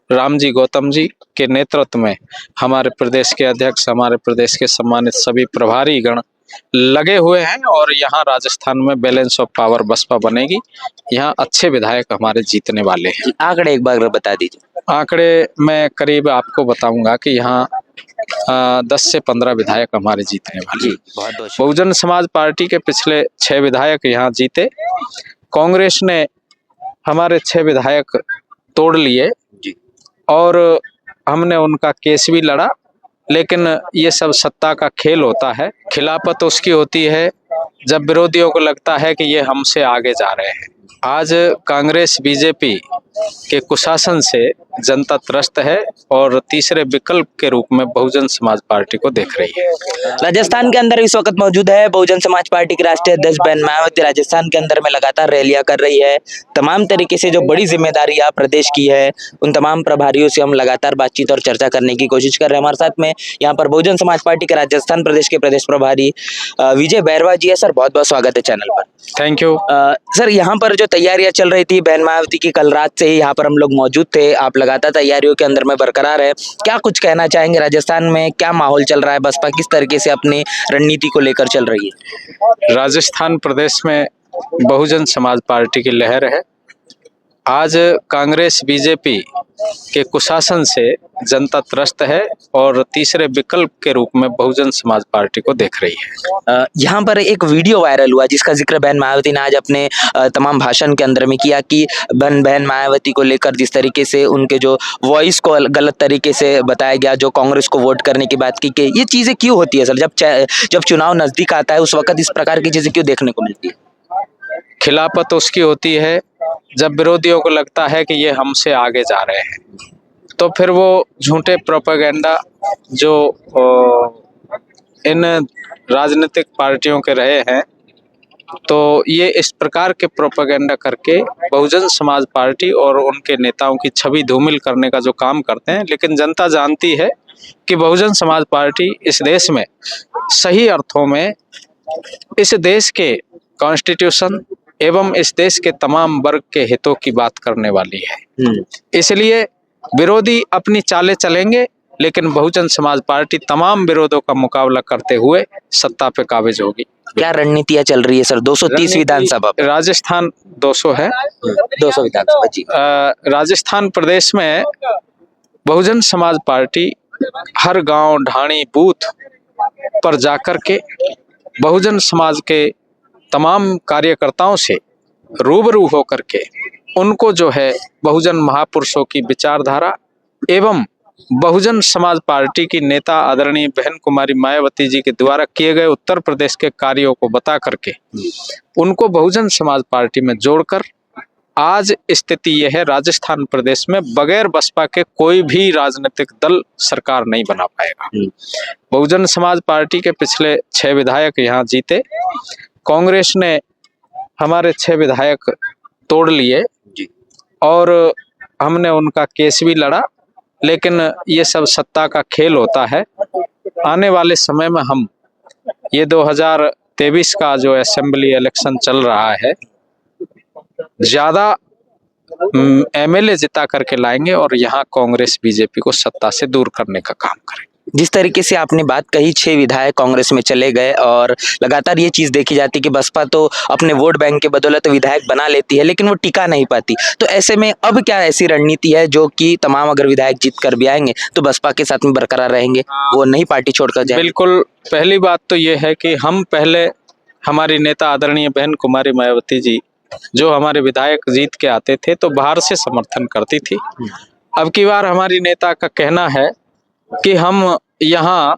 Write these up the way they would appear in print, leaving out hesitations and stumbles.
रामजी गौतम जी के नेतृत्व में हमारे प्रदेश के अध्यक्ष, हमारे प्रदेश के सम्मानित सभी प्रभारी गण लगे हुए हैं और यहाँ राजस्थान में बैलेंस ऑफ पावर बसपा बनेगी। यहाँ अच्छे विधायक हमारे जीतने वाले हैं। आंकड़े एक बार बता दीजिए। आंकड़े मैं करीब आपको बताऊंगा कि यहाँ 10 से 15 विधायक हमारे जीतने वाले हैं। बहुत बहुत बहुजन समाज पार्टी के पिछले 6 विधायक यहाँ जीते। कांग्रेस ने हमारे 6 विधायक तोड़ लिए और हमने उनका केस भी लड़ा, लेकिन ये सब सत्ता का खेल होता है। खिलाफत उसकी होती है जब विरोधियों को लगता है कि ये हमसे आगे जा रहे हैं। आज कांग्रेस बीजेपी के कुशासन से जनता त्रस्त है और तीसरे विकल्प के रूप में बहुजन समाज पार्टी को देख रही है। राजस्थान के अंदर इस वक्त मौजूद है बहुजन समाज पार्टी की राष्ट्रीय अध्यक्ष बहन मायावती। राजस्थान के अंदर में लगातार रैलियां कर रही है। तमाम तरीके से जो बड़ी जिम्मेदारी आप प्रदेश की है, उन तमाम प्रभारियों से हम लगातार बातचीत और चर्चा करने की कोशिश कर रहे हैं। हमारे साथ में यहाँ पर बहुजन समाज पार्टी के राजस्थान प्रदेश के प्रदेश प्रभारी विजय बैरवा जी है। सर बहुत बहुत स्वागत है चैनल पर। Thank you. सर यहाँ पर जो तैयारियां चल रही थी बहन मायावती की, कल रात से ही यहाँ पर हम लोग मौजूद थे। आप लगातार तैयारियों के अंदर में बरकरार है, क्या कुछ कहना चाहेंगे? राजस्थान में क्या माहौल चल रहा है? बसपा किस तरीके से अपनी रणनीति को लेकर चल रही है? राजस्थान प्रदेश में बहुजन समाज पार्टी की लहर है। आज कांग्रेस बीजेपी के कुशासन से जनता त्रस्त है और तीसरे विकल्प के रूप में बहुजन समाज पार्टी को देख रही है। यहाँ पर एक वीडियो वायरल हुआ जिसका जिक्र बहन मायावती ने आज अपने तमाम भाषण के अंदर में किया कि बहन मायावती को लेकर जिस तरीके से उनके जो वॉइस को गलत तरीके से बताया गया, जो कांग्रेस को वोट करने की बात की कि ये चीजें क्यों होती है सर? जब चुनाव नजदीक आता है उस वक्त इस प्रकार की चीजें क्यों देखने को मिलती है? खिलाफत उसकी होती है जब विरोधियों को लगता है कि ये हमसे आगे जा रहे हैं, तो फिर वो झूठे प्रोपेगेंडा जो इन राजनीतिक पार्टियों के रहे हैं, तो ये इस प्रकार के प्रोपेगेंडा करके बहुजन समाज पार्टी और उनके नेताओं की छवि धूमिल करने का जो काम करते हैं। लेकिन जनता जानती है कि बहुजन समाज पार्टी इस देश में सही अर्थों में इस देश के कॉन्स्टिट्यूशन एवं इस देश के तमाम वर्ग के हितों की बात करने वाली है। इसलिए विरोधी अपनी चालें चलेंगे, लेकिन बहुजन समाज पार्टी तमाम विरोधों का मुकाबला करते हुए सत्ता पे काबिज होगी। क्या रणनीतियां चल रही है सर? 230 विधानसभा, राजस्थान 200 है, 200 विधानसभा जी। राजस्थान प्रदेश में बहुजन समाज पार्टी हर गांव, ढाणी, बूथ पर जाकर के बहुजन समाज के तमाम कार्यकर्ताओं से रूबरू होकर के उनको जो है बहुजन महापुरुषों की विचारधारा एवं बहुजन समाज पार्टी की नेता आदरणीय बहन कुमारी मायावती जी के द्वारा किए गए उत्तर प्रदेश के कार्यों को बता करके उनको बहुजन समाज पार्टी में जोड़कर आज स्थिति यह है, राजस्थान प्रदेश में बगैर बसपा के कोई भी राजनीतिक दल सरकार नहीं बना पाएगा। बहुजन समाज पार्टी के पिछले 6 विधायक यहाँ जीते। कांग्रेस ने हमारे 6 विधायक तोड़ लिए और हमने उनका केस भी लड़ा, लेकिन ये सब सत्ता का खेल होता है। आने वाले समय में हम ये 2023 का जो असेंबली इलेक्शन चल रहा है, ज्यादा एमएलए जिता करके लाएंगे और यहाँ कांग्रेस बीजेपी को सत्ता से दूर करने का काम करेंगे। जिस तरीके से आपने बात कही, 6 विधायक कांग्रेस में चले गए और लगातार ये चीज देखी जाती कि बसपा तो अपने वोट बैंक के बदौलत विधायक बना लेती है, लेकिन वो टिका नहीं पाती। तो ऐसे में अब क्या ऐसी रणनीति है जो कि तमाम अगर विधायक जीत कर भी आएंगे तो बसपा के साथ में बरकरार रहेंगे, वो नहीं पार्टी छोड़कर जाएंगे? बिल्कुल, पहली बात तो ये है कि हम पहले हमारी नेता आदरणीय बहन कुमारी मायावती जी जो हमारे विधायक जीत के आते थे तो बाहर से समर्थन करती थी। अब की बार हमारी नेता का कहना है कि हम यहाँ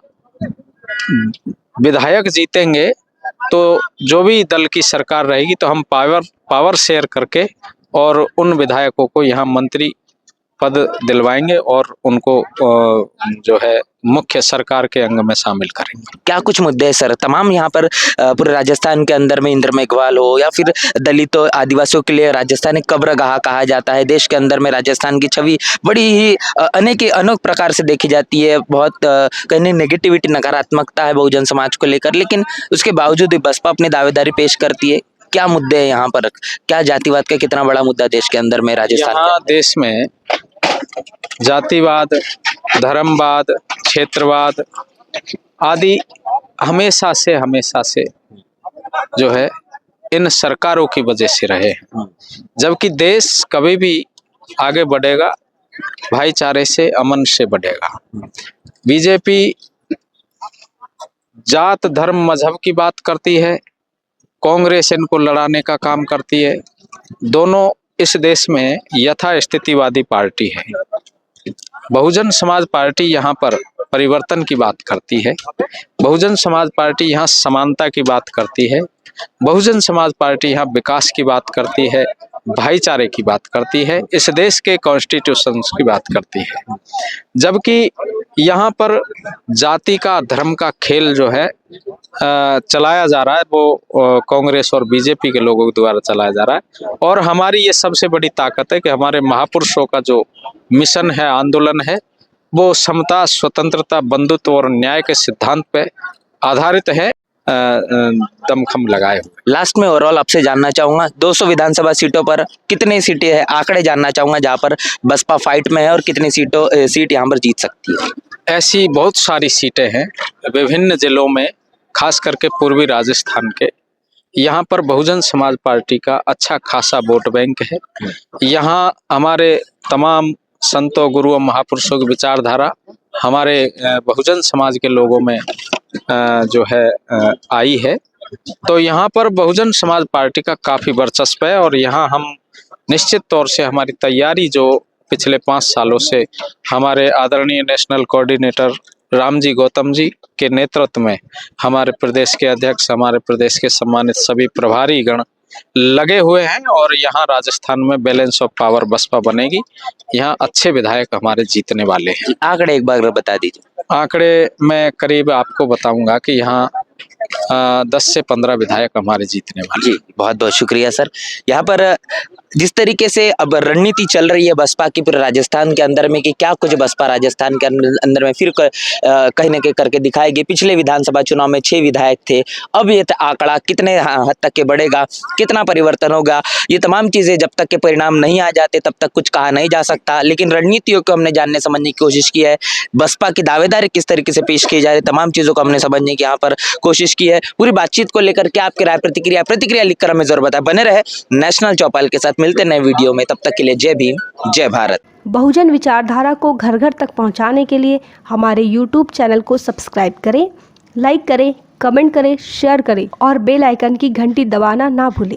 विधायक जीतेंगे तो जो भी दल की सरकार रहेगी तो हम पावर शेयर करके और उन विधायकों को यहाँ मंत्री पद दिलवाएंगे और उनको जो है मुख्य सरकार के अंग में शामिल करेंगे। क्या कुछ मुद्दे हैं सर तमाम यहाँ पर पूरे राजस्थान के अंदर में, इंद्र मेघवाल हो या फिर दलितों आदिवासियों के लिए राजस्थान एक कब्रगाह कहा जाता है। देश के अंदर में राजस्थान की छवि बड़ी ही अनेक प्रकार से देखी जाती है। बहुत कहीं नेगेटिविटी, नकारात्मकता है बहुजन समाज को लेकर, लेकिन उसके बावजूद भी बसपा अपनी दावेदारी पेश करती है। क्या मुद्दे हैं यहाँ पर? क्या जातिवाद का कितना बड़ा मुद्दा देश के अंदर में, राजस्थान देश में जातिवाद, धर्मवाद, क्षेत्रवाद आदि हमेशा से जो है इन सरकारों की वजह से रहे हैं। जबकि देश कभी भी आगे बढ़ेगा भाईचारे से, अमन से बढ़ेगा। बीजेपी जात, धर्म, मजहब की बात करती है, कांग्रेस इनको लड़ाने का काम करती है। दोनों इस देश में यथास्थितिवादी पार्टी है। बहुजन समाज पार्टी यहाँ पर परिवर्तन की बात करती है। बहुजन समाज पार्टी यहाँ समानता की बात करती है। बहुजन समाज पार्टी यहाँ विकास की बात करती है, भाईचारे की बात करती है, इस देश के कॉन्स्टिट्यूशन की बात करती है। जबकि यहाँ पर जाति का, धर्म का खेल जो है चलाया जा रहा है, वो कांग्रेस और बीजेपी के लोगों के द्वारा चलाया जा रहा है। और हमारी ये सबसे बड़ी ताकत है कि हमारे महापुरुषों का जो मिशन है, आंदोलन है, वो समता, स्वतंत्रता, बंधुत्व और न्याय के सिद्धांत पे आधारित है, दमखम लगाए हुए। लास्ट में ओवरऑल आपसे जानना चाहूंगा 200 विधानसभा सीटों पर कितनी सीटें हैं, आंकड़े जानना चाहूंगा जहां पर बसपा फाइट में है और कितनी सीट यहां पर जीत सकती है। ऐसी बहुत सारी सीटें हैं विभिन्न जिलों में, खास करके पूर्वी राजस्थान के। यहाँ पर बहुजन समाज पार्टी का अच्छा खासा वोट बैंक है। यहाँ हमारे तमाम संतों, गुरुओं, महापुरुषों की विचारधारा हमारे बहुजन समाज के लोगों में जो है आई है। तो यहाँ पर बहुजन समाज पार्टी का काफी वर्चस्व है और यहाँ हम निश्चित तौर से हमारी तैयारी जो पिछले 5 सालों से हमारे आदरणीय नेशनल कोऑर्डिनेटर रामजी गौतम जी के नेतृत्व में हमारे प्रदेश के अध्यक्ष, हमारे प्रदेश के सम्मानित सभी प्रभारी गण लगे हुए हैं और यहाँ राजस्थान में बैलेंस ऑफ पावर बसपा बनेगी। यहाँ अच्छे विधायक हमारे जीतने वाले हैं। आंकड़े एक बार बता दीजिए। आंकड़े मैं करीब आपको बताऊंगा कि यहाँ 10 से 15 विधायक हमारे जीतने वाले। जी, बहुत बहुत शुक्रिया सर। यहाँ पर जिस तरीके से अब रणनीति चल रही है बसपा की पूरे राजस्थान के अंदर में कि क्या कुछ बसपा राजस्थान के अंदर में फिर कहीं ना कहीं करके दिखाएगी। पिछले विधानसभा चुनाव में 6 विधायक थे, अब ये आंकड़ा कितने हद तक के बढ़ेगा, कितना परिवर्तन होगा, ये तमाम चीजें जब तक के परिणाम नहीं आ जाते तब तक कुछ कहा नहीं जा सकता। लेकिन रणनीतियों को हमने जानने समझने की कोशिश की है, बसपा की दावेदारी किस तरीके से पेश की जा रही है, तमाम चीजों को हमने समझने की यहाँ पर कोशिश की है। पूरी बातचीत को लेकर क्या आपकी राय, प्रतिक्रिया लिखकर हमें जरूर बताएं। बने रहे नेशनल चौपाल के साथ, मिलते नए वीडियो में, तब तक के लिए जय भीम, जय भारत। बहुजन विचारधारा को घर घर तक पहुंचाने के लिए हमारे YouTube चैनल को सब्सक्राइब करें, लाइक करें, कमेंट करें, शेयर करें और बेल आइकन की घंटी दबाना ना भूलें।